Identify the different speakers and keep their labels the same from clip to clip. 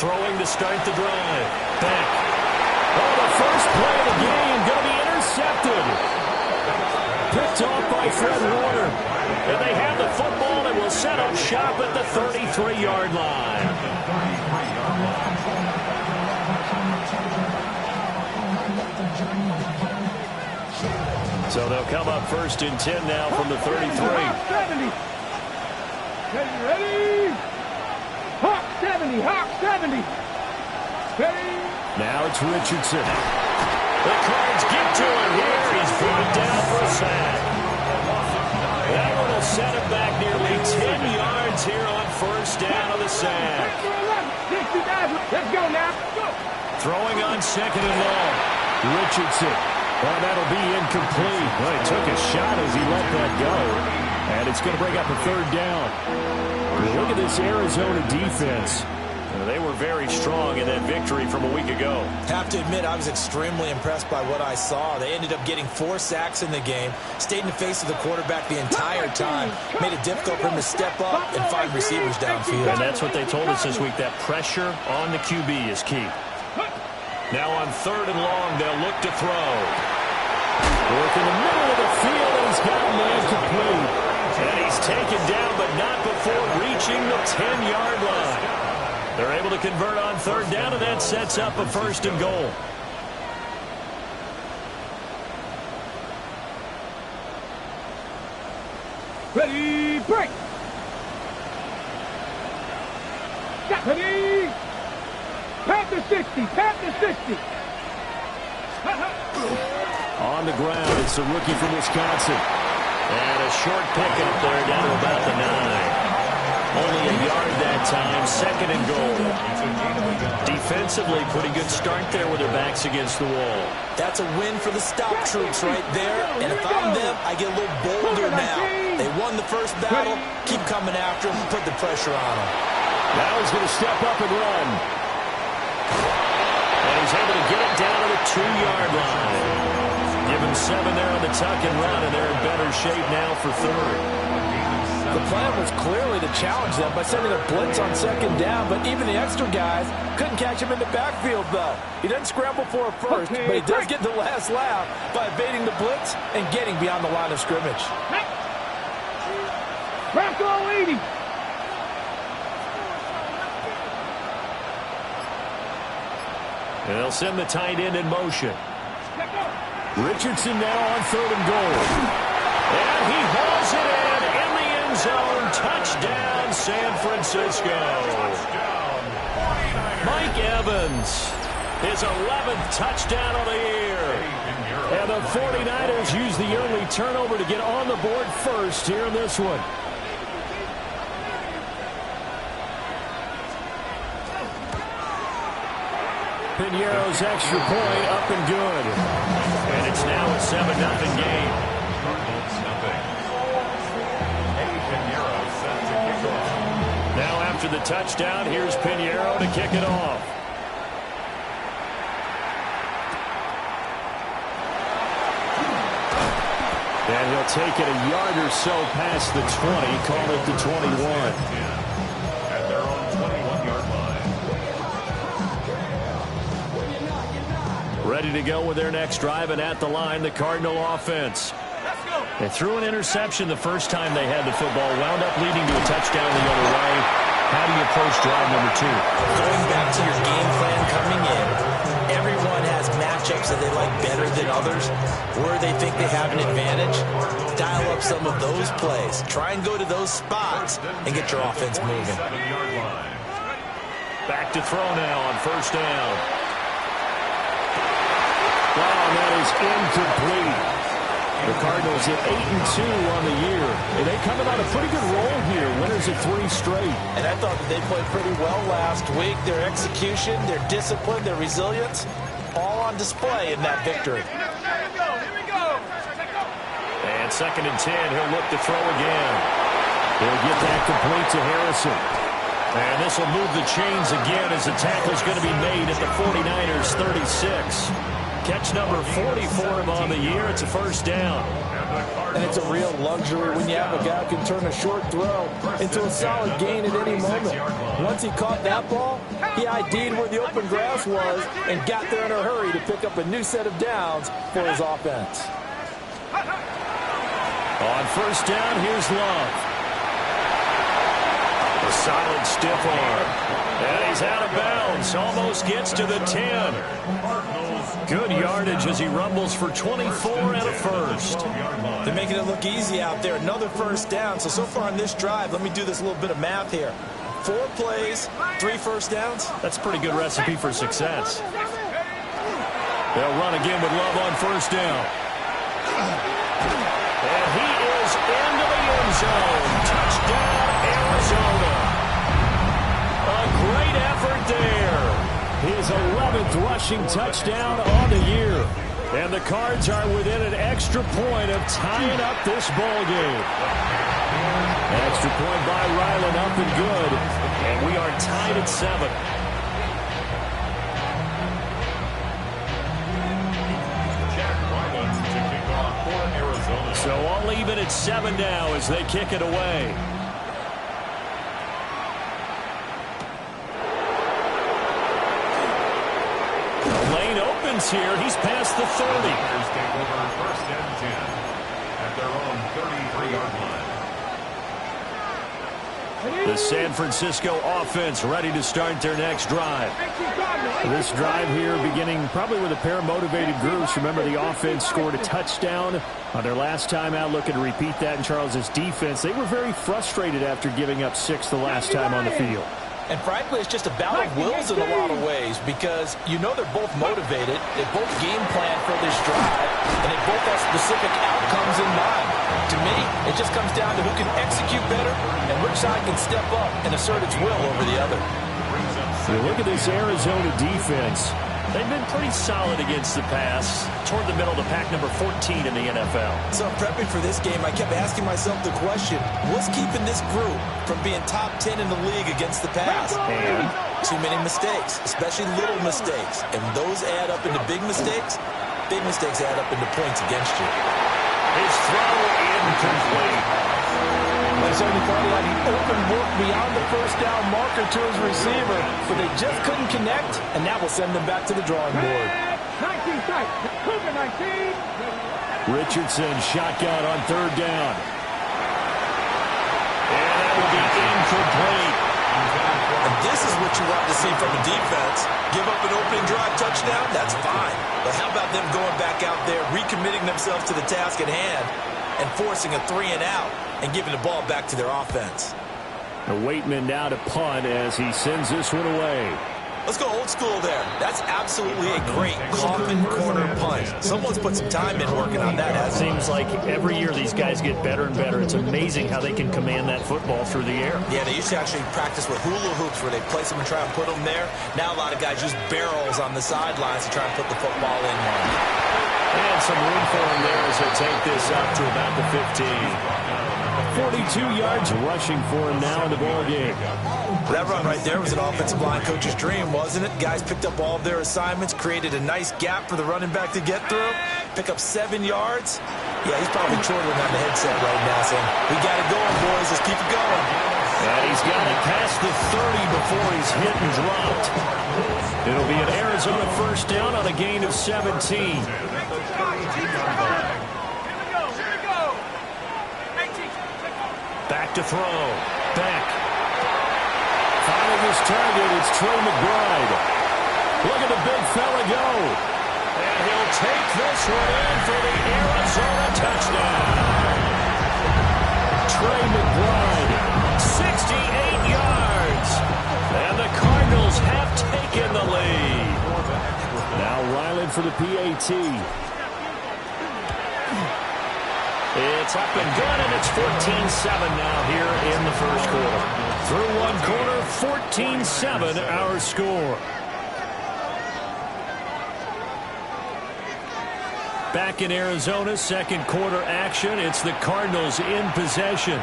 Speaker 1: throwing to start the drive. Back. Oh, the first play of the game going to be intercepted. Picked off by Fred Warner. And they have the football and will set up shop at the 33-yard line. So they'll come up first and 10 now from the 33.
Speaker 2: 70. Ready? Hawk 70. Hawk 70. Ready?
Speaker 1: Now it's Richardson. The Cards get to him here. He's brought down for a sack. That one will set him back nearly 10 yards here on first down of the sack.
Speaker 2: Let's go now. Go.
Speaker 1: Throwing on second and long. Richardson. Well, that'll be incomplete. Well, he took a shot as he let that go. And it's going to bring up a third down. Look at this Arizona defense. They were very strong in that victory from a week ago.
Speaker 3: Have to admit, I was extremely impressed by what I saw. They ended up getting 4 sacks in the game, stayed in the face of the quarterback the entire time, made it difficult for him to step up and find receivers downfield.
Speaker 1: And that's what they told us this week, that pressure on the QB is key. Now on third and long, they'll look to throw. Work in the middle of the field, and he's got a man complete. And he's taken down, but not before reaching the 10-yard line. They're able to convert on third down, and that sets up a first and goal.
Speaker 2: Ready, break. Ready. Pat the 60. Pat the 60.
Speaker 1: On the ground, it's the rookie from Wisconsin. And a short pickup there down to about the 9. Only a yard that time, second and goal. Defensively, pretty good start there with their backs against the wall.
Speaker 3: That's a win for the stop troops right there. And if I'm them, I get a little bolder now. They won the first battle. Keep coming after them. Put the pressure on them.
Speaker 1: Now he's going to step up and run. And he's able to get it down to the 2-yard line. Give him 7 there on the tuck and run, and they're in better shape now for third.
Speaker 4: The plan was clearly to challenge them by sending a blitz on second down, but even the extra guys couldn't catch him in the backfield, though. He doesn't scramble for a first, but he does get the last laugh by evading the blitz and getting beyond the line of scrimmage.
Speaker 2: Bronco 80.
Speaker 1: And they'll send the tight end in motion. Richardson now on third and goal. And he hauls it in the end zone. Touchdown, San Francisco. Mike Evans, his 11th touchdown of the year. And the 49ers use the early turnover to get on the board first here in this one. Piñeiro's extra point up and good. And it's now a 7-0 game. Now after the touchdown, here's Piñeiro to kick it off. And he'll take it a yard or so past the 20, call it the 21. Ready to go with their next drive, and at the line, the Cardinal offense. They threw an interception the first time they had the football, wound up leading to a touchdown the other way. How do you approach drive number 2?
Speaker 3: Going back to your game plan coming in, everyone has matchups that they like better than others, where they think they have an advantage. Dial up some of those plays. Try and go to those spots and get your offense moving.
Speaker 1: Back to throw now on first down. Wow, that is incomplete. The Cardinals at 8-2 on the year. And they coming on a pretty good roll here. Winners of 3 straight.
Speaker 4: And I thought that they played pretty well last week. Their execution, their discipline, their resilience, all on display in that victory.
Speaker 1: And second and 10, he'll look to throw again. He'll get that complete to Harrison. And this will move the chains again as the tackle's going to be made at the 49ers 36. Catch number 40 for him on the year. It's a first down.
Speaker 4: And it's a real luxury when you have a guy who can turn a short throw into a solid gain at any moment. Once he caught that ball, he ID'd where the open grass was and got there in a hurry to pick up a new set of downs for his offense.
Speaker 1: On first down, here's Love. A solid stiff arm. And he's out of bounds. Almost gets to the 10. Good yardage as he rumbles for 24 and a first.
Speaker 3: They're making it look easy out there. Another first down. So far on this drive, let me do this little bit of math here. 4 plays, 3 first downs.
Speaker 1: That's a pretty good recipe for success. They'll run again with Love on first down. And he is into the end zone. Touchdown, Arizona. A great effort there. His 11th rushing touchdown on the year. And the Cards are within an extra point of tying up this ball game. Extra point by Ryland, up and good. And we are tied at 7. So all even at 7 now as they kick it away. The lane opens here. He's past the 30.
Speaker 5: Take over first and 10 at their own 33-yard line.
Speaker 1: The San Francisco offense ready to start their next drive.
Speaker 6: This drive here beginning probably with a pair of motivated groups. Remember, the offense scored a touchdown on their last time out, looking to repeat that in Charles's defense. They were very frustrated after giving up 6 the last time on the field.
Speaker 3: And frankly, it's just a battle of wills in a lot of ways because you know they're both motivated. They both game plan for this drive, and they both have specific outcomes in mind. To me, it just comes down to who can execute better and which side can step up and assert its will over the other.
Speaker 1: You look at this Arizona defense. They've been pretty solid against the pass, toward the middle of the pack, number 14 in the NFL.
Speaker 3: So prepping for this game, I kept asking myself the question, what's keeping this group from being top 10 in the league against the pass?
Speaker 1: And
Speaker 3: too many mistakes, especially little mistakes. And those add up into big mistakes. Big mistakes add up into points against you.
Speaker 1: his throw incomplete.
Speaker 4: They certainly thought he had open work beyond the first down marker to his receiver, but they just couldn't connect, and that will send them back to the drawing board.
Speaker 2: 19 sight. 19.
Speaker 1: Richardson shotgun on third down. And that will be incomplete.
Speaker 3: And this is what you want to see from a defense. Give up an opening drive touchdown, that's fine. But how about them going back out there, recommitting themselves to the task at hand, and forcing a 3-and-out and giving the ball back to their offense?
Speaker 1: Waitman now to punt as he sends this one away.
Speaker 3: Let's go old school there. That's absolutely a great coffin corner punt. Someone's put some time in working on that.
Speaker 1: It seems like every year these guys get better and better. It's amazing how they can command that football through the air.
Speaker 3: Yeah, they used to actually practice with hula hoops where they place them and try and put them there. Now a lot of guys use barrels on the sidelines to try and put the football in one.
Speaker 1: And some room for him there as they take this up to about the 15. 42 yards rushing for him now in the ball game.
Speaker 3: That run right there was an offensive line coach's dream, wasn't it? Guys picked up all of their assignments, created a nice gap for the running back to get through, pick up 7 yards. Yeah, he's probably chortling on the headset right now saying, we got it going, boys. Let's keep it going.
Speaker 1: And he's got it past the 30 before he's hit and dropped. It'll be an Arizona first down on a gain of 17. Back to throw. Back. Finding his target, it's Trey McBride. Look at the big fella go. And he'll take this one in for the Arizona touchdown. Trey McBride, 68 yards. And the Cardinals have taken the lead. Now Ryland for the PAT. It's up and good, and it's 14-7 now here in the first quarter. Through one quarter, 14-7 our score. Back in Arizona, second quarter action. It's the Cardinals in possession.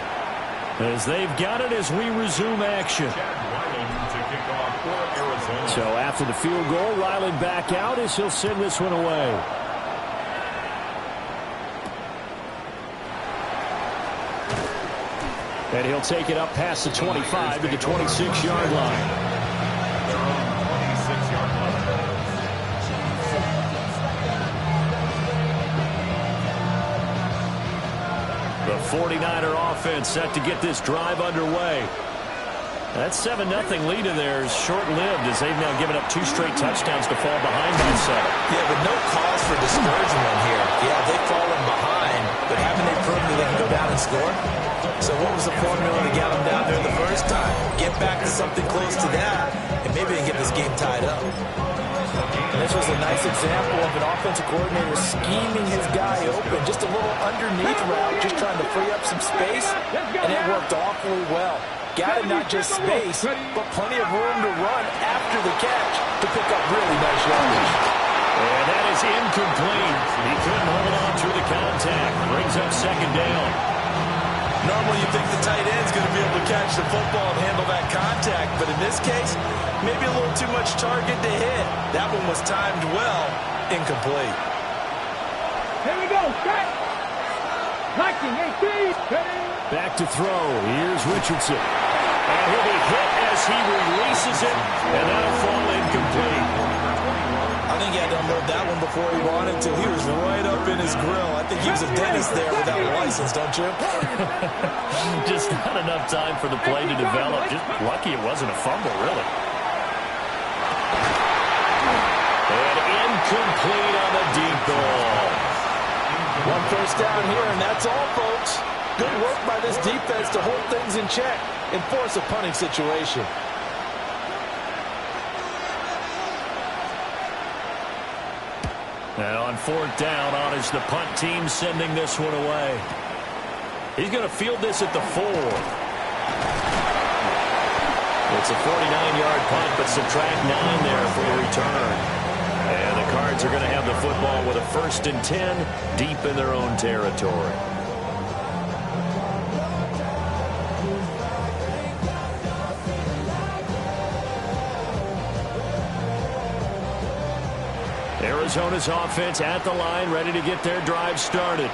Speaker 1: As they've got it as we resume action. So after the field goal, Ryland back out as he'll send this one away. And he'll take it up past the 25 to the 26-yard line. The 49er offense set to get this drive underway. That 7-0 lead in there is short-lived as they've now given up 2 straight touchdowns to fall behind by 7.
Speaker 3: Yeah, but no cause for discouragement here. Yeah, they've fallen behind, but haven't they proven that they can go down and score? So what was the formula to get them down there the first time? Get back to something close to that, and maybe they can get this game tied up.
Speaker 4: And this was a nice example of an offensive coordinator scheming his guy open. Just a little underneath route, just trying to free up some space, and it worked awfully well. Got not just space, but plenty of room to run after the catch to pick up really nice yardage.
Speaker 1: And that is incomplete. He couldn't hold on through the contact. Brings up second down.
Speaker 3: Normally you think the tight end's going to be able to catch the football and handle that contact, but in this case, maybe a little too much target to hit. That one was timed well, incomplete.
Speaker 2: Here we go, set. Liking 18.
Speaker 1: Back to throw. Here's Richardson. And he'll be hit as he releases it, and that'll fall incomplete.
Speaker 3: I think he had to unload that one before he wanted to. He was right up in his grill. I think he was a dentist there without a license, don't you?
Speaker 1: Just not enough time for the play to develop. Just lucky it wasn't a fumble, really. And incomplete on the deep ball.
Speaker 4: 1 first down here, and that's all, folks. Good work by this defense to hold things in check and force a punting situation.
Speaker 1: And on 4th down, on is the punt team sending this one away. He's going to field this at the 4. It's a 49-yard punt, but subtract 9 there for the return. And the Cards are going to have the football with a 1st and 10 deep in their own territory. Arizona's offense at the line, ready to get their drive started.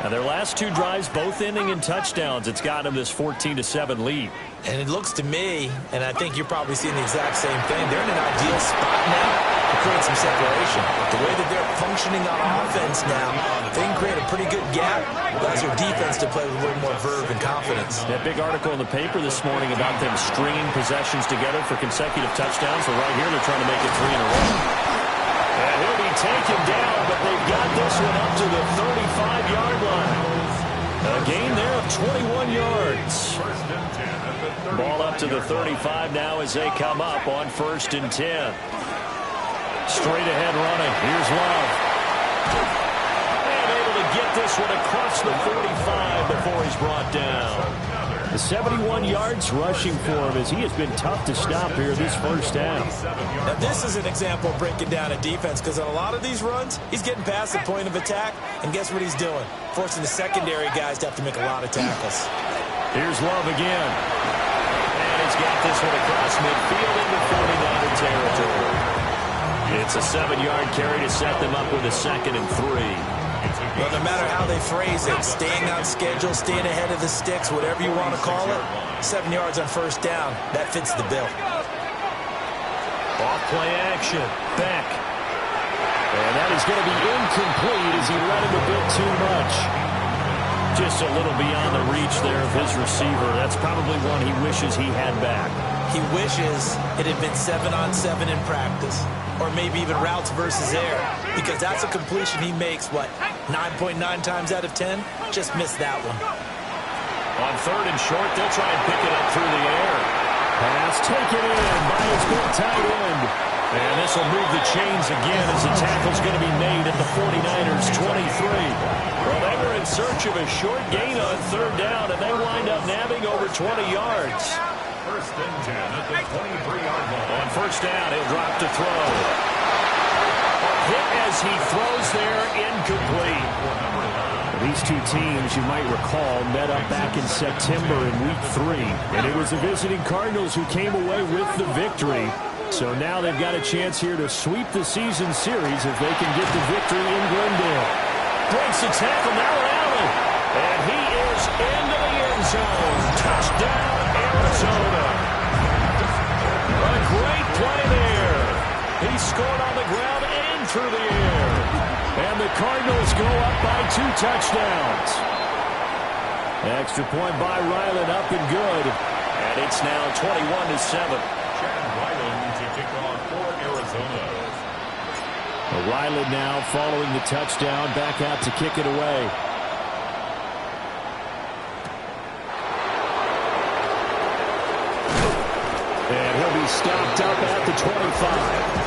Speaker 1: Now their last 2 drives both ending in touchdowns. It's got them this 14-7 lead.
Speaker 3: And it looks to me, and I think you're probably seeing the exact same thing, they're in an ideal spot now to create some separation. The way that they're functioning on offense now, they can create a pretty good gap. Allows your defense to play with a little more verve and confidence.
Speaker 1: That big article in the paper this morning about them stringing possessions together for consecutive touchdowns. So right here they're trying to make it 3 in a row. And he'll be taken down, but they've got this one up to the 35-yard line. A gain there of 21 yards. Ball up to the 35 now as they come up on 1st and 10. Straight ahead running. Here's Love. And able to get this one across the 45 before he's brought down. The 71 yards rushing for him as he has been tough to stop here this first half.
Speaker 3: Now this is an example of breaking down a defense, because on a lot of these runs, he's getting past the point of attack, and guess what he's doing? Forcing the secondary guys to have to make a lot of tackles.
Speaker 1: Here's Love again. And he's got this one across midfield into 49er territory. It's a 7-yard carry to set them up with a 2nd and 3.
Speaker 3: Well, no matter how they phrase it, staying on schedule, staying ahead of the sticks, whatever you want to call it, 7 yards on 1st down, that fits the bill.
Speaker 1: Off play action. Beck. And that is going to be incomplete as he let him a bit too much. Just a little beyond the reach there of his receiver. That's probably one he wishes he had back.
Speaker 3: He wishes it had been 7-on-7 in practice, or maybe even routes versus air, because that's a completion he makes, what, 9.9 times out of 10? Just missed that one.
Speaker 1: On 3rd and short, they'll try and pick it up through the air. Pass taken in by his big tight end. And this will move the chains again as the tackle's going to be made at the 49ers 23. Well, they were in search of a short gain on 3rd down, and they wind up nabbing over 20 yards.
Speaker 5: 1st and 10 at the 23-yard line.
Speaker 1: On 1st down, he'll drop to throw. Hit as he throws there, incomplete.
Speaker 6: These two teams, you might recall, met up back in September in Week 3. And it was the visiting Cardinals who came away with the victory. So now they've got a chance here to sweep the season series if they can get the victory in Glendale.
Speaker 1: Breaks the tackle, now Allen. And he is into the end zone. Touchdown, Arizona. A great play there. He scored on the ground and through the air. And the Cardinals go up by 2 touchdowns. Extra point by Ryland, up and good. And it's now 21-7.
Speaker 5: Ryland to kick off for Arizona.
Speaker 6: Ryland now following the touchdown, back out to kick it away. And he'll be stopped up at the 25.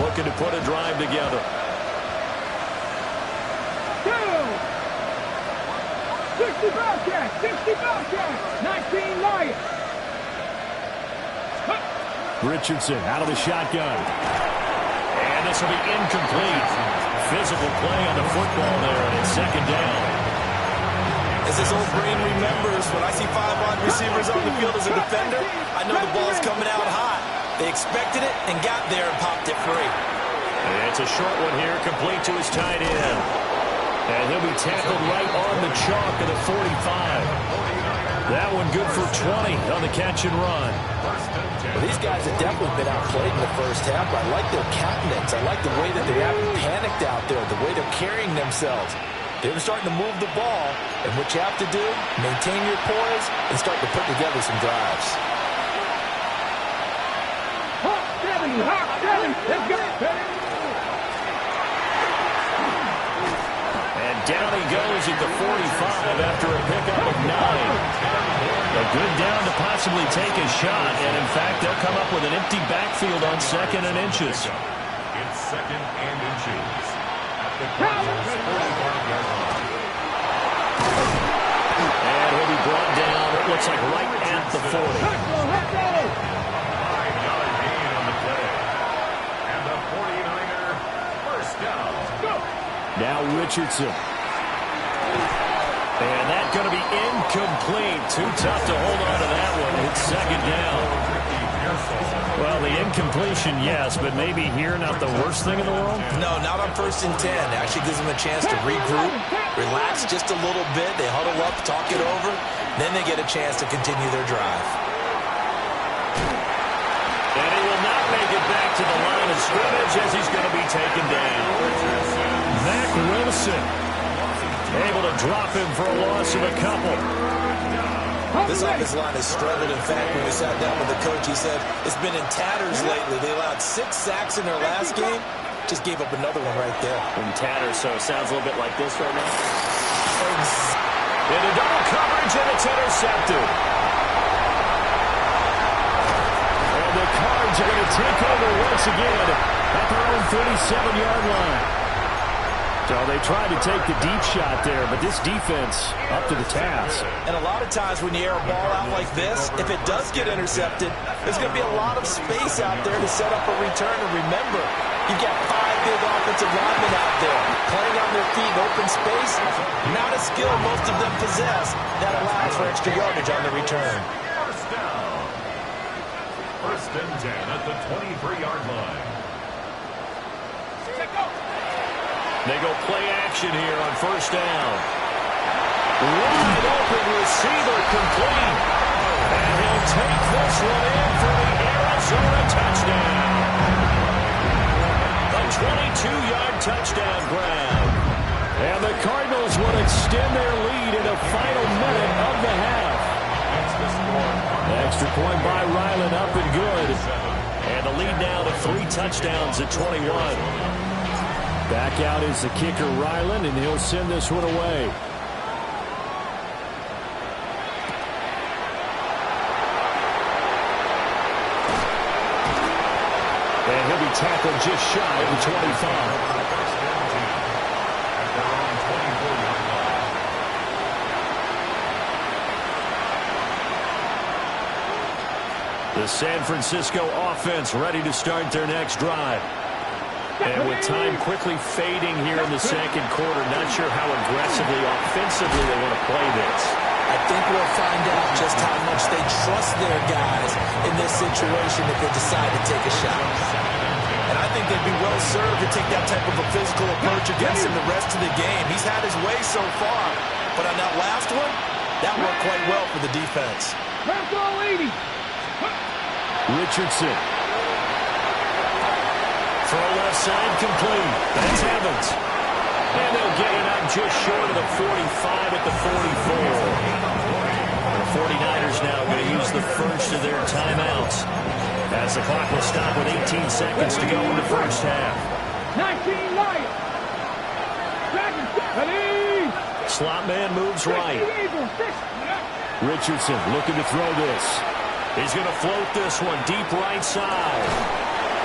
Speaker 1: Looking to put a drive together.
Speaker 2: 60 Bobcats, 60 Bobcats, 19 Lions.
Speaker 6: Richardson out of the shotgun.
Speaker 1: And this will be incomplete. Physical play on the football there, and it's second down.
Speaker 3: As his old brain remembers, when I see 5 wide receivers on the field as a defender, I know the ball's coming out hot. They expected it and got there and popped it free.
Speaker 1: It's a short one here, complete to his tight end. And he'll be tackled right on the chalk of the 45. That one good for 20 on the catch and run.
Speaker 4: Well, these guys have definitely been outplayed in the first half. I like their countenance. I like the way that they haven't panicked out there, the way they're carrying themselves. They're starting to move the ball, and what you have to do, maintain your poise and start to put together some drives.
Speaker 2: Hawk 70, let's go.
Speaker 1: And down he goes at the 45 after a pickup of 9. A good down to possibly take a shot, and in fact, they'll come up with an empty backfield on 2nd and inches.
Speaker 5: It's 2nd and inches. At the Cardinals 45-yard line.
Speaker 1: And he'll be brought down, it looks like right at the 40.
Speaker 5: 5-yard gain on the play. And the 49er first down.
Speaker 6: Now Richardson.
Speaker 1: And that's going to be incomplete. Too tough to hold on to that one. It's second down. Well, the incompletion, yes, but maybe here not the worst thing in the world?
Speaker 3: No, not on 1st and 10. Actually gives them a chance to regroup, relax just a little bit. They huddle up, talk it over. Then they get a chance to continue their drive.
Speaker 1: And he will not make it back to the line of scrimmage as he's going to be taken down. Mac Wilson able to drop him for a loss of a couple.
Speaker 3: This offensive line has struggled. In fact, when we sat down with the coach, he said it's been in tatters lately. They allowed 6 sacks in their last game. Just gave up another one right there.
Speaker 1: In tatters, so it sounds a little bit like this right now. Into double coverage, and it's intercepted. And the Cards are going to take over once again at their own 37-yard line.
Speaker 6: So they tried to take the deep shot there, but this defense up to the task.
Speaker 3: And a lot of times when you air a ball out like this, if it does get intercepted, there's going to be a lot of space out there to set up a return. And remember, you've got 5 big offensive linemen out there playing on their feet in open space. Not a skill most of them possess that allows for extra yardage on the return.
Speaker 5: First down. 1st and 10 at the 23-yard line.
Speaker 1: They go play action here on 1st down. Wide open receiver complete. And he'll take this one in for the Arizona touchdown. A 22-yard touchdown grab.
Speaker 6: And the Cardinals will extend their lead in the final minute of the half. Extra point by Ryland, up and good.
Speaker 1: And the lead now to 3 touchdowns at 21.
Speaker 6: Back out is the kicker, Ryland, and he'll send this one away. And he'll be tackled just shy of the 25.
Speaker 1: The San Francisco offense ready to start their next drive. And with time quickly fading here in the second quarter, not sure how aggressively, offensively they want to play this.
Speaker 3: I think we'll find out just how much they trust their guys in this situation if they decide to take a shot. And I think they'd be well served to take that type of a physical approach against him the rest of the game. He's had his way so far, but on that last one, that worked quite well for the defense.
Speaker 6: Richardson.
Speaker 1: Throw left side complete. That's Evans. And they'll get it out just short of the 45 at the 44. The 49ers now going to use the first of their timeouts, as the clock will stop with 18 seconds to go in the first half.
Speaker 2: 19 Lions.
Speaker 1: Slot man moves right.
Speaker 6: Richardson looking to throw this.
Speaker 1: He's going to float this one deep right side.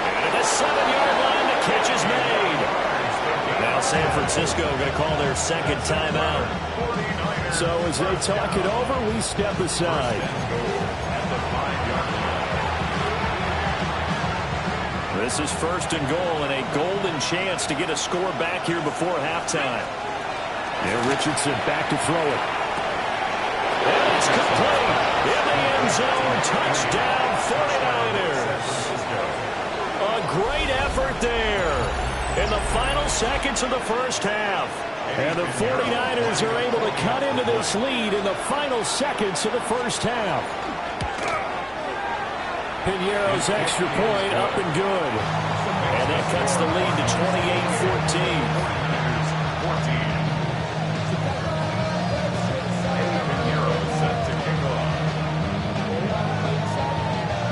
Speaker 1: And at the 7-yard line, the catch is made. Now San Francisco going to call their second timeout.
Speaker 6: So as they talk it over, we step aside.
Speaker 1: This is first and goal, and a golden chance to get a score back here before halftime.
Speaker 6: And Richardson back to throw it.
Speaker 1: And it's complete. In the end zone, touchdown 49ers. A great effort there in the final seconds of the first half. And the 49ers are able to cut into this lead in the final seconds of the first half.
Speaker 6: Piñeiro's extra point up and good.
Speaker 1: And that cuts the lead to 28-14.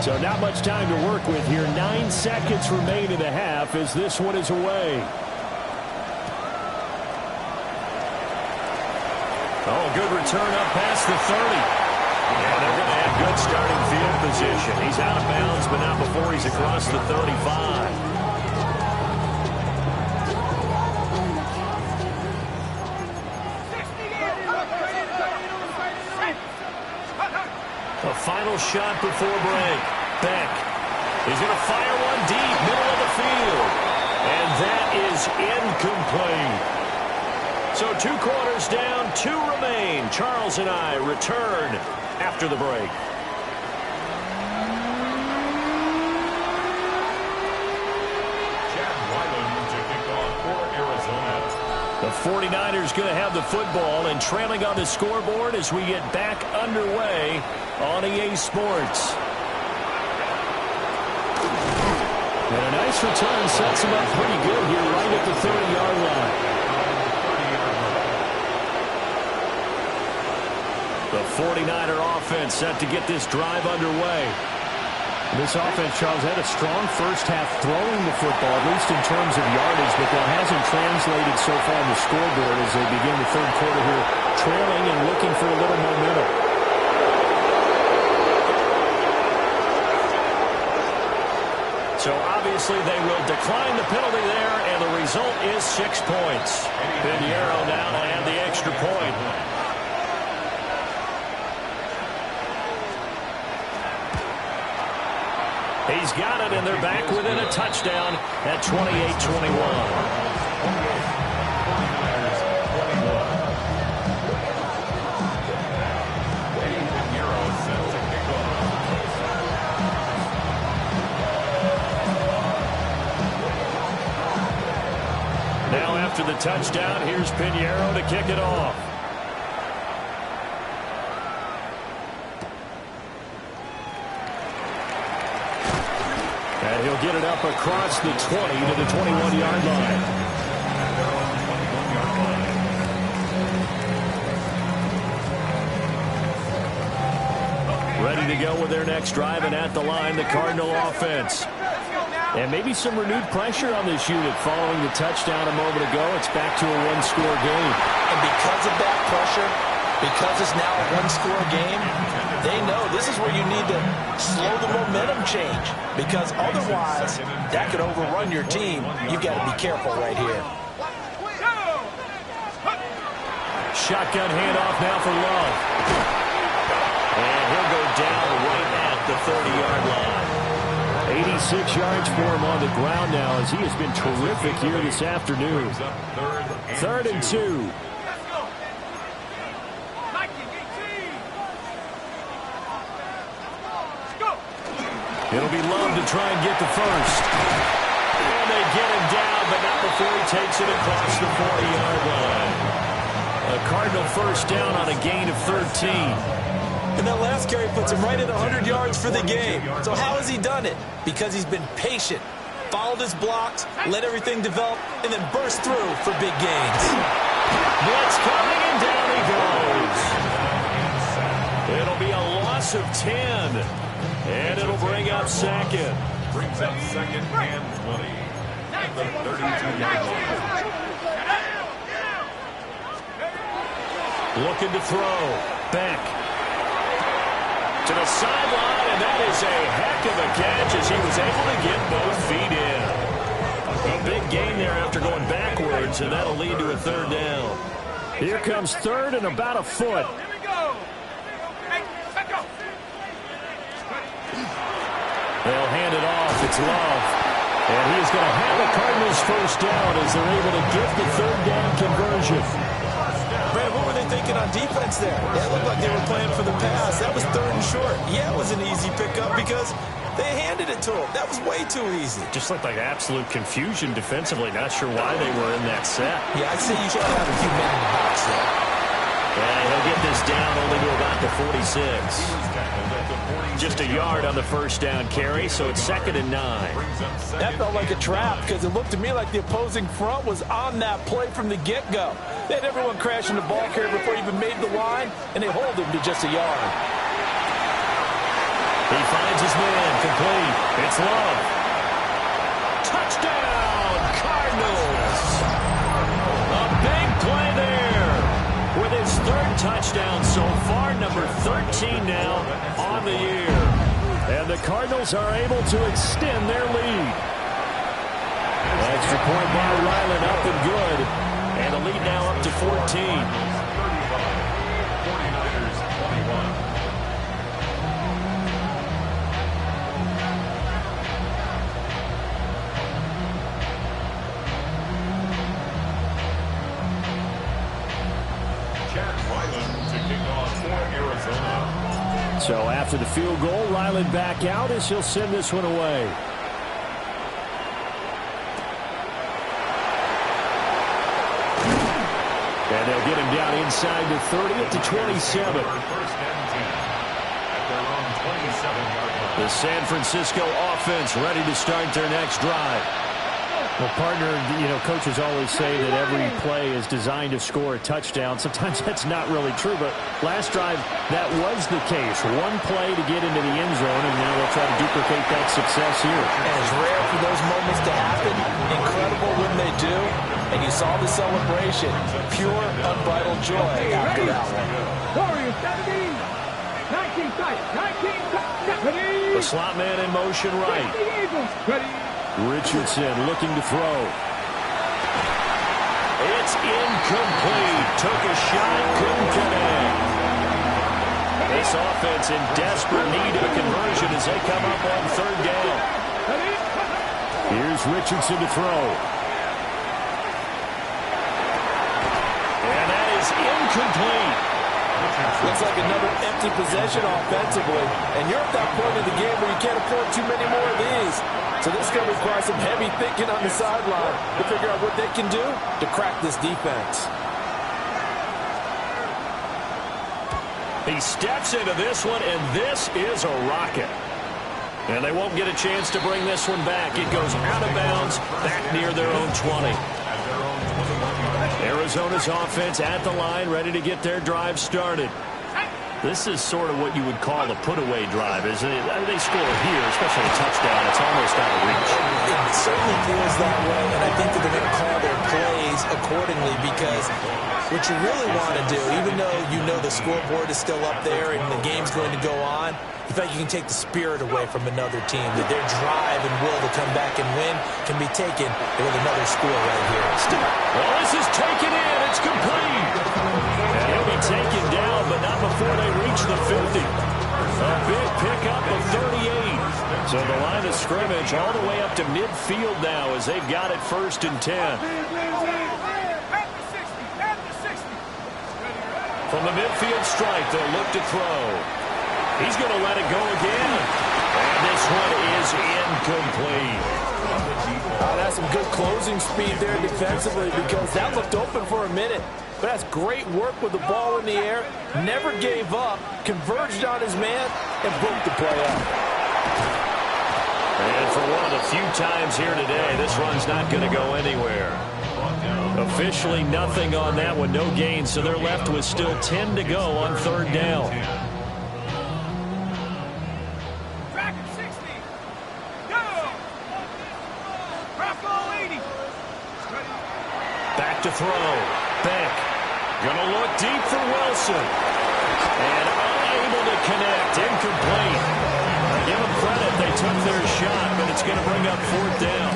Speaker 6: So not much time to work with here. 9 seconds remain in the half as this one is away.
Speaker 1: Oh, good return up past the 30. And they're going to have good starting field position. He's out of bounds, but not before he's across the 35. A final shot before break. Beck. He's going to fire one deep, middle of the field. And that is incomplete. So 2 quarters down, 2 remain. Charles and I return after the break. The 49ers going to have the football and trailing on the scoreboard as we get back underway on EA Sports.
Speaker 6: And a nice return sets him up pretty good here right at the 30-yard line.
Speaker 1: The 49er offense set to get this drive underway.
Speaker 6: This offense, Charles, had a strong first half throwing the football, at least in terms of yardage, but that hasn't translated so far on the scoreboard as they begin the third quarter here, trailing and looking for a little momentum.
Speaker 1: So obviously they will decline the penalty there, and the result is 6 points. Piñeiro now to add the extra point. He's got it, and they're back within a touchdown at 28-21. Now after the touchdown, here's Piñeiro to kick it off.
Speaker 6: And he'll get it up across the 20 to the 21-yard line.
Speaker 1: Ready to go with their next drive, and at the line, the Cardinal offense.
Speaker 6: And maybe some renewed pressure on this unit following the touchdown a moment ago. It's back to a one-score game.
Speaker 3: And because of that pressure, because it's now a one-score game, they know this is where you need to slow the momentum change, because otherwise that could overrun your team. You've got to be careful right here.
Speaker 1: Shotgun handoff now for Love. And he'll go down right at the 30-yard line.
Speaker 6: 6 yards for him on the ground now as he has been terrific here this afternoon. Third and 2. It'll be Love to try and get the first. And they get him down, but not before he takes it across the 40-yard line. A Cardinal first down on a gain of 13.
Speaker 3: And that last carry puts him right at 100 yards for the game. So how has he done it? Because he's been patient, followed his blocks, let everything develop, and then burst through for big gains.
Speaker 1: Blitz coming, and down he goes. It'll be a loss of 10. And it'll bring up second.
Speaker 5: Brings up second and 20 at the 32-yard line.
Speaker 1: Looking to throw. Back to the sideline, and that is a heck of a catch as he was able to get both feet in. A big gain there after going backwards, and that'll lead to a third down.
Speaker 6: Here comes third and about a foot. They'll hand it off. It's Love. And he is going to have the Cardinals first down as they're able to get the third down conversion.
Speaker 3: Brad, what were they thinking on defense there? It looked like they were playing for the pass. That was third and short. Yeah, it was an easy pickup because they handed it to him. That was way too easy.
Speaker 6: Just looked like absolute confusion defensively. Not sure why they were in that set.
Speaker 3: Yeah, I'd say you should have a few men in the box there.
Speaker 1: And he'll get this down only to about the 46. Just a yard on the first down carry, so it's second and 9.
Speaker 4: That felt like a trap because it looked to me like the opposing front was on that play from the get-go. They had everyone crashing the ball carrier before he even made the line, and they hold him to just a yard.
Speaker 1: He finds his man, complete. It's Love. Touchdown, Cardinals. A big play there. With his third touchdown so far, number 13 now on the year.
Speaker 6: And the Cardinals are able to extend their lead. Extra point by Ryland up and good.
Speaker 1: And the lead now up to 14.
Speaker 6: So after the field goal, Ryland back out as he'll send this one away. And they'll get him down inside the 30 at the 27. The San Francisco offense ready to start their next drive. Well, partner, coaches always say that every play is designed to score a touchdown. Sometimes that's not really true, but last drive, that was the case. One play to get into the end zone, and now they'll try to duplicate that success here.
Speaker 3: And it's rare for those moments to happen. Incredible when they do. And you saw the celebration. Pure, unbridled joy after that one.
Speaker 2: Warriors 17. 19 tight. 19 tight.
Speaker 6: The slot man in motion right.
Speaker 2: Ready.
Speaker 6: Richardson looking to throw.
Speaker 1: It's incomplete. Took a shot, couldn't connect. This offense in desperate need of a conversion as they come up on third down.
Speaker 6: Here's Richardson to throw.
Speaker 1: And that is incomplete.
Speaker 4: Looks like another empty possession offensively. And you're at that point in the game where you can't afford too many more of these. So this is going to require some heavy thinking on the sideline to figure out what they can do to crack this defense.
Speaker 1: He steps into this one, and this is a rocket. And they won't get a chance to bring this one back. It goes out of bounds, back near their own 20. Arizona's offense at the line, ready to get their drive started. This is sort of what you would call a put-away drive, isn't it? They score here, especially a touchdown. It's almost out of reach.
Speaker 3: It certainly feels that way, and I think that they're going to call their plays accordingly because what you really want to do, even though you know the scoreboard is still up there and the game's going to go on, in fact, you can take the spirit away from another team, that their drive and will to come back and win can be taken with another score right here.
Speaker 1: Well, this is taken in. It's complete. And he'll be taken down, but not before they reach the 50. A big pickup of 38. So the line of scrimmage all the way up to midfield now as they've got it 1st and 10. From the midfield stripe, they'll look to throw. He's going to let it go again. And this one is incomplete.
Speaker 4: Oh, that's some good closing speed there defensively because that looked open for a minute. But that's great work with the ball in the air. Never gave up, converged on his man, and broke the play up.
Speaker 1: And for one of the few times here today, this run's not going to go anywhere. Officially nothing on that one, no gain, so they're left with still 10 to go on 3rd down. Back to throw. Beck. Gonna look deep for Wilson. And unable to connect. Incomplete. Give them credit. They took their shot, but it's going to bring up 4th down.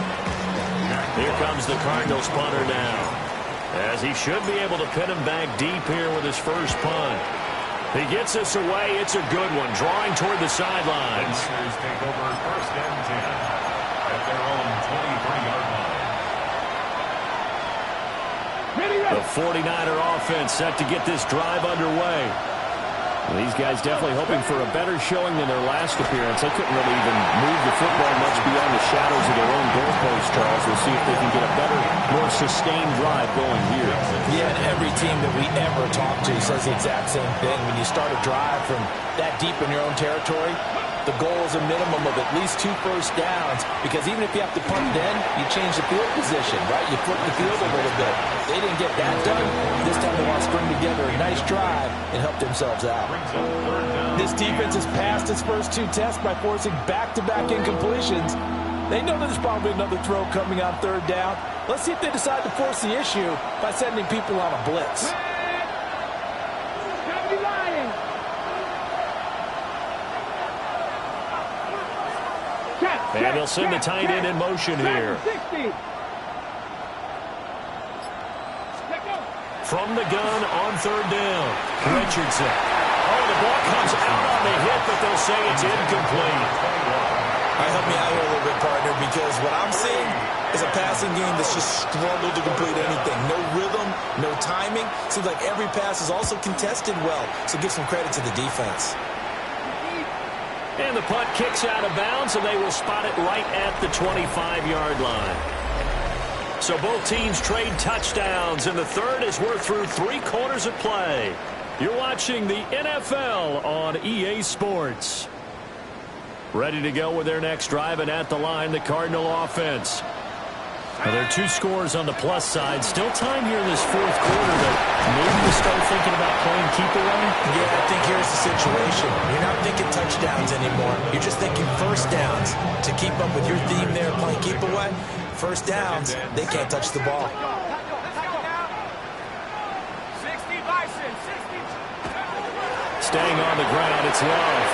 Speaker 1: Here comes the Cardinals punter now, as he should be able to pin him back deep here with his first punt. He gets this away. It's a good one, drawing toward the sidelines.
Speaker 5: Take over 1st and 10 at their own 23-yard line.
Speaker 1: The 49er offense set to get this drive underway.
Speaker 6: These guys definitely hoping for a better showing than their last appearance. They couldn't really even move the football much beyond the shadows of their own goalpost, Charles. We'll see if they can get a better, more sustained drive going here.
Speaker 4: Yeah, and every team that we ever talk to says the exact same thing. When you start a drive from that deep in your own territory, the goal is a minimum of at least 2 first downs, because even if you have to punt then, you change the field position, right? You flip the field a little bit. They didn't get that done. This time they want to string together a nice drive and help themselves out. This defense has passed its first 2 tests by forcing back-to-back incompletions. They know there's probably another throw coming on 3rd down. Let's see if they decide to force the issue by sending people on a blitz.
Speaker 1: And they'll send the tight end in motion here. From the gun on 3rd down, Richardson. Oh, the ball comes out on the hit, but they'll say it's incomplete.
Speaker 3: All right, help me out here a little bit, partner, because what I'm seeing is a passing game that's just struggled to complete anything. No rhythm, no timing. Seems like every pass is also contested well, so give some credit to the defense.
Speaker 1: And the punt kicks out of bounds, and they will spot it right at the 25-yard line. So both teams trade touchdowns, and the 3rd is we're through 3 quarters of play. You're watching the NFL on EA Sports. Ready to go with their next drive, and at the line, the Cardinal offense. Now, there are 2 scores on the plus side. Still time here in this 4th quarter that maybe you start thinking about playing keep away.
Speaker 3: Yeah, I think here's the situation. You're not thinking touchdowns anymore. You're just thinking first downs. To keep up with your theme there, playing keep away, first downs, they can't touch the ball.
Speaker 1: Staying on the ground, it's Love.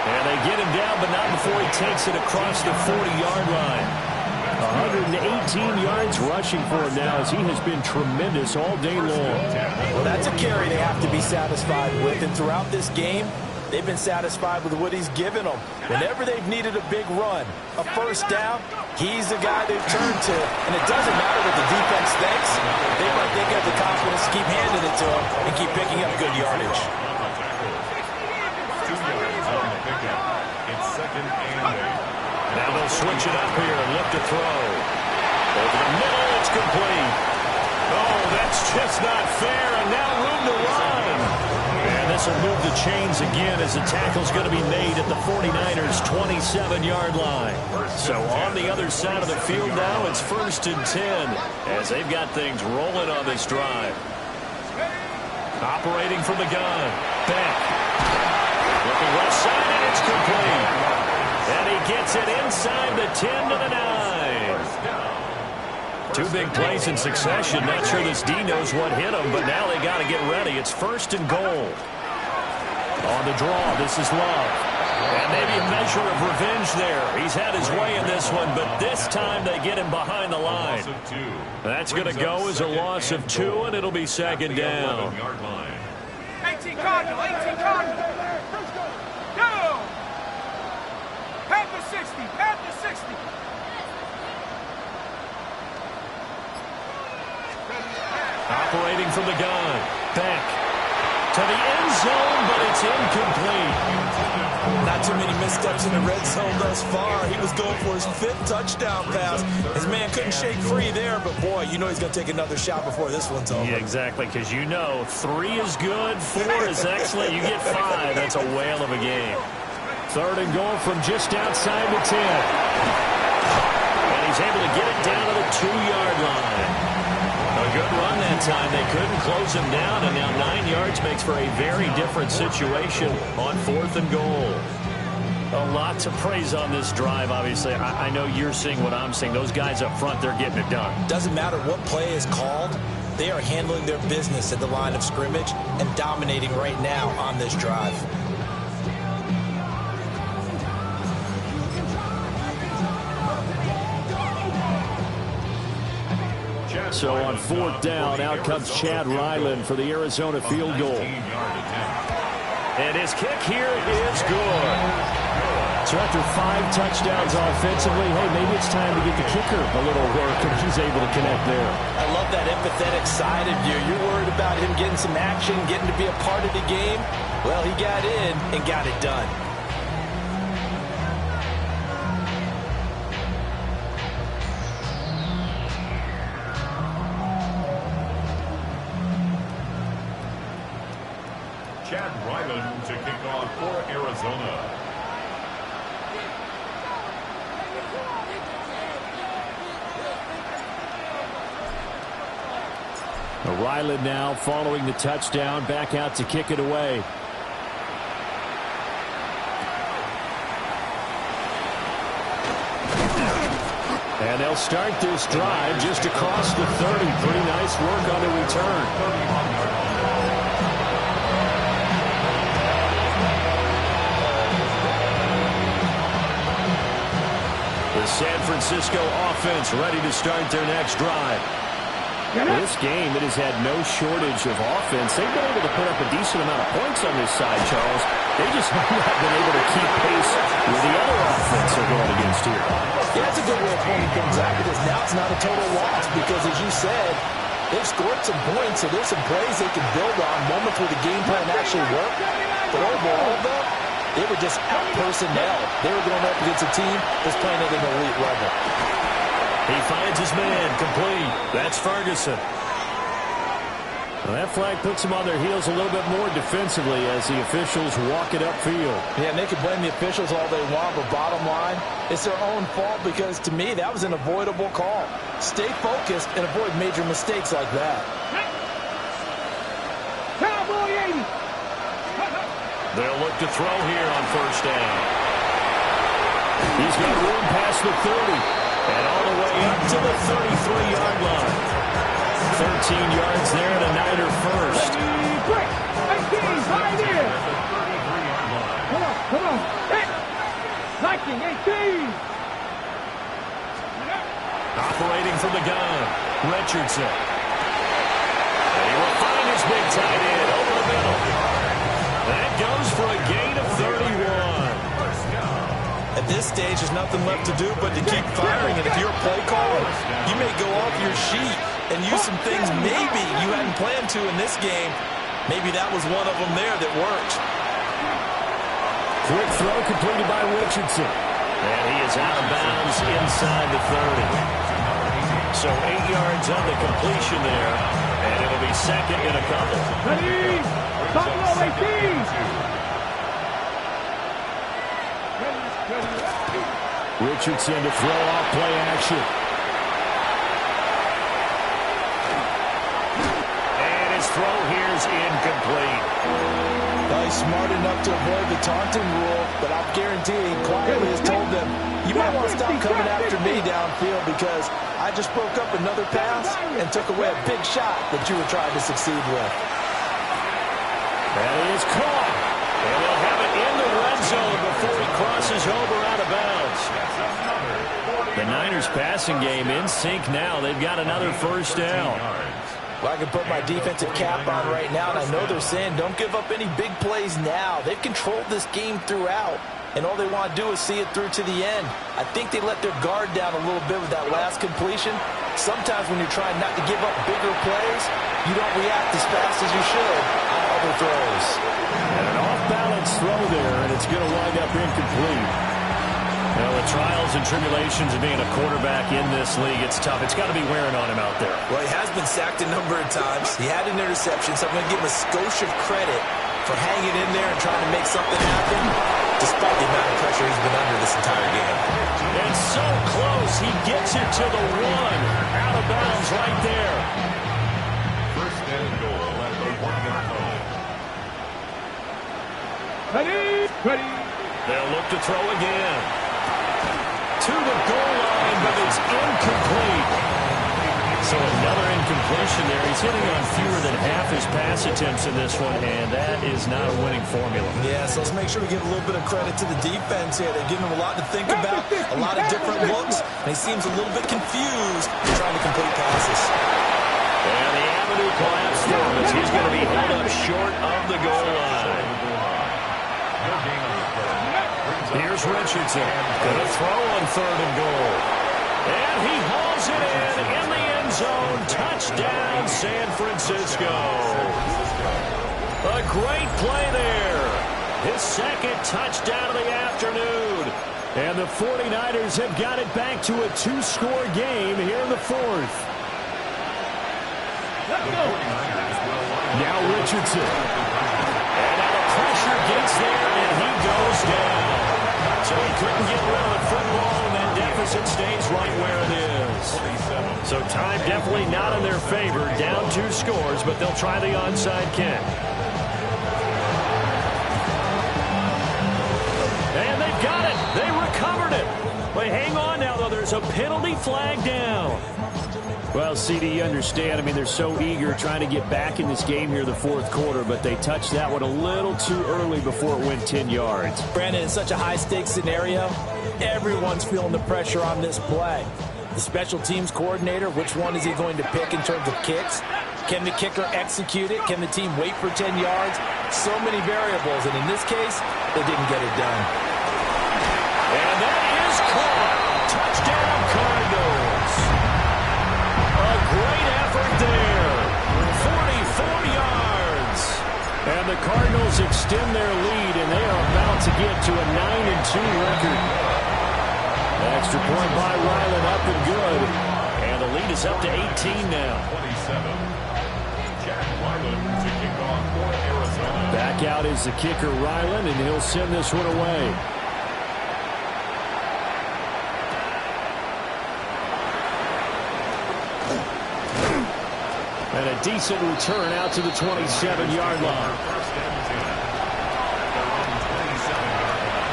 Speaker 1: And they get him down, but not before he takes it across the 40-yard line. 118 yards rushing for him now, as he has been tremendous all day long.
Speaker 4: Well, that's a carry they have to be satisfied with, and throughout this game, they've been satisfied with what he's given them. Whenever they've needed a big run, a first down, he's the guy they've turned to. And it doesn't matter what the defense thinks. They got the confidence to keep handing it to him and keep picking up good yardage.
Speaker 5: 2 yards on the pickup. It's 2nd and 8.
Speaker 1: Now they'll switch it up here and look to throw. Over the middle, it's complete. Oh, that's just not fair, and now room to run. And this will move the chains again as the tackle's going to be made at the 49ers' 27-yard line. So on the other side of the field now, it's 1st and 10 as they've got things rolling on this drive. Operating from the gun, Beck. Looking left side, and it's complete. And he gets it inside the 10 to the 9. 2 big plays in succession. Not sure this D knows what hit him, but now they got to get ready. It's 1st and goal. On the draw, this is Love. And maybe a measure of revenge there. He's had his way in this one, but this time they get him behind the line. That's going to go as a loss of 2, and it'll be 2nd down.
Speaker 2: 18 Cardinal, 18 Cardinal. Go!
Speaker 1: Operating from the gun. Back to the end zone, but it's incomplete.
Speaker 3: Not too many missteps in the red zone thus far. He was going for his 5th touchdown pass. His man couldn't shake free there, but boy, you know he's going to take another shot before this one's over.
Speaker 1: Yeah, exactly, because you know 3 is good, 4 is excellent. You get 5. That's a whale of a game.
Speaker 6: 3rd and goal from just outside the 10.
Speaker 1: And he's able to get it down to the 2-yard line. A good run that time. They couldn't close him down, and now 9 yards makes for a very different situation on 4th and goal.
Speaker 6: A lot to praise on this drive, obviously. I know you're seeing what I'm seeing. Those guys up front, they're getting it done.
Speaker 3: Doesn't matter what play is called. They are handling their business at the line of scrimmage and dominating right now on this drive.
Speaker 6: So on 4th down, out comes Chad Ryland for the Arizona field goal.
Speaker 1: And his kick here is good.
Speaker 6: So after 5 touchdowns offensively, hey, maybe it's time to get the kicker a little work, and he's able to connect there.
Speaker 3: I love that empathetic side of you. You're worried about him getting some action, getting to be a part of the game. Well, he got in and got it done.
Speaker 5: Chad Ryland to kick off for Arizona.
Speaker 6: Ryland now following the touchdown, back out to kick it away. And they'll start this drive just across the 30. Pretty nice work on the return. The San Francisco offense ready to start their next drive. This game, it has had no shortage of offense. They've been able to put up a decent amount of points on this side, Charles. They just have not been able to keep pace with the other offense they're going against here.
Speaker 3: Yeah, that's a good way of pointing things out, because now it's not a total loss, because as you said, they've scored some points, so there's some plays they can build on, moments where the game plan actually worked. But overall, though, they were just out personnel. They were going up against a team that's playing at an elite level.
Speaker 1: He finds his man, complete. That's Ferguson.
Speaker 6: Well, that flag puts them on their heels a little bit more defensively as the officials walk it upfield.
Speaker 3: Yeah, and they can blame the officials all they want, but bottom line, it's their own fault, because to me, that was an avoidable call. Stay focused and avoid major mistakes like that.
Speaker 2: Cowboy 80.
Speaker 1: They'll look to throw here on 1st down.
Speaker 6: He's got room past the 30.
Speaker 1: And all the way up to the 33-yard line. 13 yards there and a Niner first.
Speaker 2: Quick! 18, right here! Come on. Hey! Viking, 18!
Speaker 1: Operating from the gun, Richardson. And he will find his big tight end over the middle. That goes for a gain of 31.
Speaker 3: At this stage, there's nothing left to do but to keep firing. And if you're a play caller, you may go off your sheet and use some things maybe you hadn't planned to in this game. Maybe that was one of them there that worked.
Speaker 6: Quick throw completed by Richardson.
Speaker 1: And he is out of bounds inside the 30. So 8 yards on the completion there. And it'll be 2nd and a couple.
Speaker 2: Ready? Buffalo 18!
Speaker 6: Richardson to throw off play action.
Speaker 1: And his throw here is incomplete.
Speaker 3: Well, he's smart enough to avoid the taunting rule, but I'm guaranteeing quietly has told them, you might want to stop coming after me downfield, because I just broke up another pass and took away a big shot that you were trying to succeed with.
Speaker 6: That is caught.
Speaker 1: And they'll have it in the red zone before he crosses over out of bounds.
Speaker 6: The Niners passing game in sync now. They've got another 1st down.
Speaker 3: Well, I can put my defensive cap on right now, and I know they're saying don't give up any big plays now. They've controlled this game throughout, and all they want to do is see it through to the end. I think they let their guard down a little bit with that last completion,
Speaker 4: Sometimes when you're trying not to give up bigger plays, you don't react as fast as you should on other throws.
Speaker 6: And an off-balance throw there, and it's going to wind up incomplete. Well, the trials and tribulations of being a quarterback in this league, it's tough. It's got to be wearing on him out there.
Speaker 3: Well, he has been sacked a number of times. He had an interception, so I'm going to give him a skosh of credit for hanging in there and trying to make something happen, despite the amount of pressure he's been under this entire game.
Speaker 1: And so close, he gets it to the 1. Out of bounds right there.
Speaker 5: First and goal at the 1-yard line.
Speaker 2: Ready.
Speaker 1: They'll look to throw again. To the goal line, but it's incomplete. So another incompletion there. He's hitting on fewer than half his pass attempts in this one, and that is not a winning formula.
Speaker 3: Yeah, so let's make sure we give a little bit of credit to the defense here. They're giving him a lot to think about, a lot of different looks, and he seems a little bit confused trying to complete passes.
Speaker 1: And the avenue collapse for him as he's going to be held up short of the goal line. Here's Richardson. Going to throw on 3rd and goal. And he hauls it in the end zone. Touchdown, San Francisco. A great play there. His second touchdown of the afternoon.
Speaker 6: And the 49ers have got it back to a 2-score game here in the 4th. Now Richardson.
Speaker 1: And now the pressure gets there, and he goes down. So he couldn't get rid of the football, and that deficit stays right where it is. So time definitely not in their favor. Down 2 scores, but they'll try the onside kick. And they've got it. They recovered it. But hang on now, though. There's a penalty flag down.
Speaker 6: Well, CD, you understand. I mean, they're so eager trying to get back in this game here in the 4th quarter, but they touched that one a little too early before it went 10 yards.
Speaker 4: Brandon, in such a high-stakes scenario, everyone's feeling the pressure on this play. The special teams coordinator, which one is he going to pick in terms of kicks? Can the kicker execute it? Can the team wait for 10 yards? So many variables, and in this case, they didn't get it done.
Speaker 1: And that is caught. Touchdown, Cardinals. A great effort there. 44 yards.
Speaker 6: And the Cardinals extend their lead, and they are about to get to a 9-2 record. Extra point by Ryland, up and good.
Speaker 1: And the lead is up to 18 now.
Speaker 5: 27. Jack Ryland to kick off for Arizona.
Speaker 6: Back out is the kicker, Ryland, and he'll send this one away. And a decent return out to the 27-yard line.
Speaker 5: First and 10. Their own 27-yard line.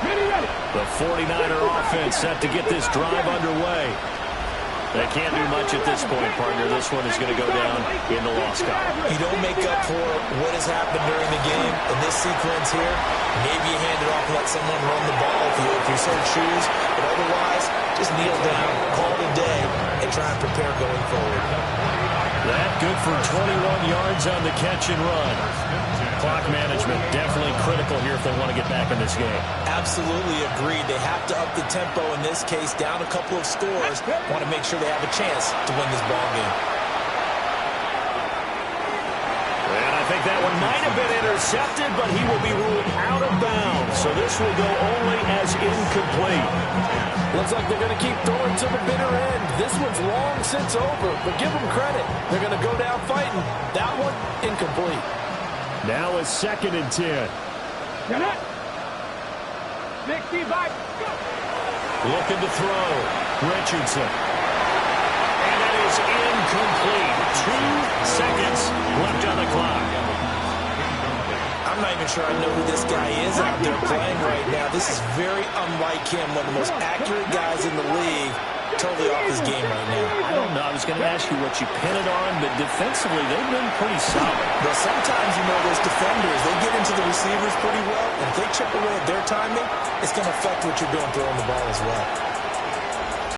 Speaker 2: Ready.
Speaker 1: The 49er offense set to get this drive underway. They can't do much at this point, partner. This one is going to go down in the loss column.
Speaker 3: You don't make up for what has happened during the game in this sequence here. Maybe you hand it off and let someone run the ball if you so choose. But otherwise, just kneel down, call it a day, and try and prepare going forward.
Speaker 1: That good for 21 yards on the catch and run. Clock management definitely critical here if they want to get back in this game.
Speaker 3: Absolutely agreed. They have to up the tempo in this case, down a couple of scores. Want to make sure they have a chance to win this ball game.
Speaker 1: And I think that one might have been intercepted, but he will be ruled out of bounds. So this will go only as incomplete.
Speaker 4: Looks like they're going to keep throwing to the bitter end. This one's long since over, but give them credit. They're going to go down fighting. That one, incomplete.
Speaker 6: Now a 2nd and 10.
Speaker 2: Get it. 65.
Speaker 1: Looking to throw. Richardson. And that is incomplete. 2 seconds left on the clock.
Speaker 3: I'm not even sure I know who this guy is out there playing right now. This is very unlike him, one of the most accurate guys in the league. Totally off his game right now.
Speaker 1: I don't know. I was going to ask you what you pin it on, but defensively, they've been pretty solid.
Speaker 3: But sometimes, you know, those defenders, they get into the receivers pretty well, and if they chip away at their timing, it's going to affect what you're doing throwing the ball as well.